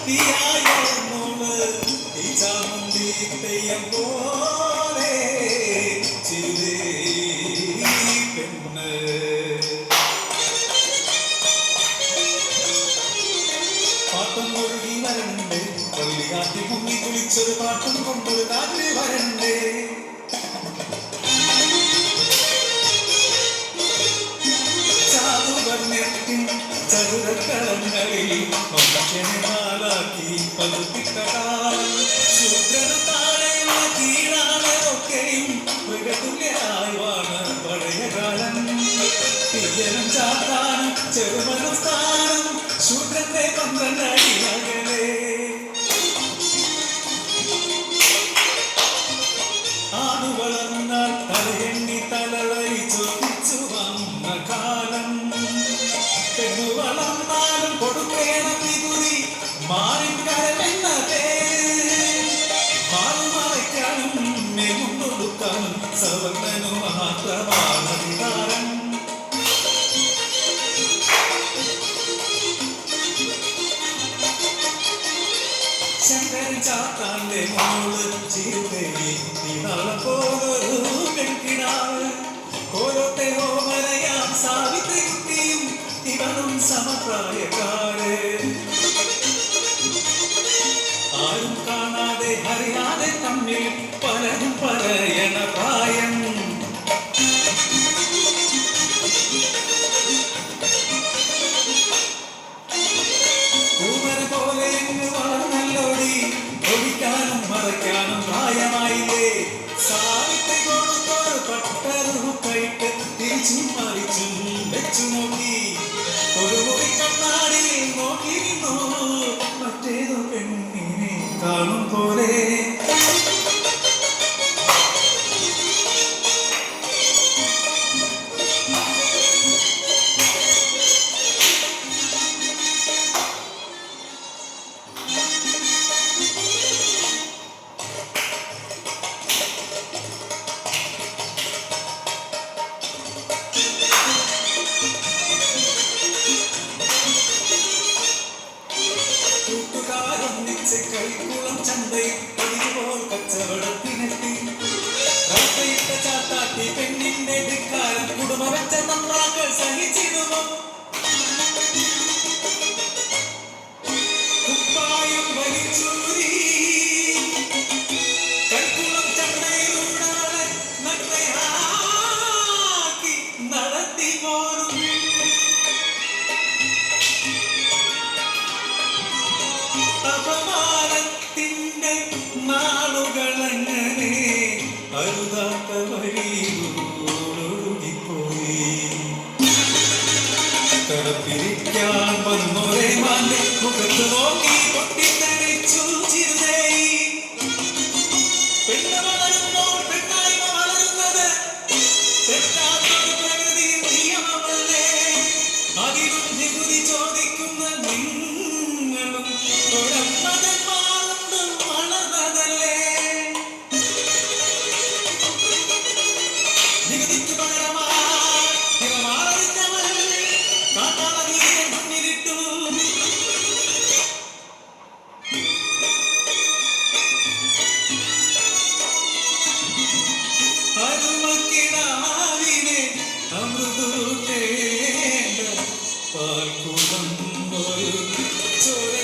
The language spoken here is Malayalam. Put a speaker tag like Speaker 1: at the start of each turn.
Speaker 1: തീയായോള് ഈ ചാമുണ്ടി തെയ്യം പോലെ ചിരുതേ പെണ്ണ് പാട്ടം ഒഴുകി വരണ്ടേ പള്ളി കാട്ടി മുങ്ങി കുളിച്ചൊരു പാട്ടും കൊണ്ടൊരു കാറ്റിൽ വരണ്ടേ ചാതുവർണ്ണെത്തിൻ ചതുരക്കളങ്ങളിൽ മനുഷ്യനാലാക്കി പതുപ്പിക്കടാൻ ശൂദ്രന് താഴെയുള്ള കീഴാണ് ഒക്കെയും മൃഗതുല്യമായി വാണ് പഴയ കാലം തീയനും ചാത്താനും ചെറുമനും സ്ഥാനം ശൂദ്രന്റെ 12 അടി അകലെ ആണു വളർന്നാൽ തലയെണ്ണി തലവരി ചോദിച്ചു വന്ന കാലം പെണ്ണു വളർന്നാലും കൊടുക്കേണം നികുതി മാറിക്കരമെന്നതേ മാറുമറയ്ക്കാനും മേലും കൊടുക്കാനും സവർണ്ണനു മാത്രമാണ് അധികാരം ശങ്കരൻ ചാത്താന്റെ മോള് ചിരുതേരി നീനാളെ പോലൊരു പെൺകിടാവ് ഓരോത്തെ ഓമനയാം സാവിത്രി കുട്ടിയും ഇവനും സമപ്രായക്കാര് ആരും കാണാതെ അറിയാതെ തമ്മിൽ പലരും പറയണ പ്രായം പൂമര പോലെ എങ്ങ് വളർന്നല്ലോടി ഒഴിക്കാനും മറയ്ക്കാനും പ്രായമായില്ലേ സാവിത്രി കൊടുത്തൊരു പട്ടറുക്കയിട്ട് തിരിച്ചും മറിച്ചും വെച്ചു നോക്കി ഒരു മുറി കണ്ണാടിയിൽ നോക്കി നിന്നു മറ്റേതോ പെണ്ണിനെ കാണും പോലെ ുളം ചന്തയിൽ പതിവുപോൽ കച്ചവടത്തിനെത്തി റബ്ബയിട്ട ചാത്താട്ടി പെണ്ണിന്റെ ധിക്കാരം കുടുംബ വെച്ച നന്നാക്കൾ സഹിച്ചിടുമോ കുപ്പായം വലിച്ചൂരി കൈക്കുളം ചന്തയിലൂടെ നഗ്നയാക്കി നടത്തി പോരും അപമാനത്തിന്റെ നാളുകളങ്ങനെ അരുതാത്ത വഴിയിലൂടൊഴുകിപ്പോയി കടപ്പിരിക്കാൻ വന്നോരേ മാന്റെ മുഖത്ത് നോക്കി പൊട്ടിത്തെറിച്ചു ചിരുതേരി പെണ്ണ് വളരുമ്പോൾ പെണ്ണായ്മ വളരുന്നത് തെറ്റാത്തൊരു പ്രകൃതി നിയമമല്ലേ അതിലും നികുതി ചോദിക്കുന്ന നിങ്ങളും ഒരമ്മതന്മാരുണ്ട് വളർന്നതല്ലേ നികുതിക്ക് പകരമായി മാറിച്ചവൾ കാട്ടാളീരെ മണ്ണിലിട്ടു അരുമക്കിടാവിനെ അമൃതൂട്ടേണ്ട പാൽക്കുടം ഒരു ചോര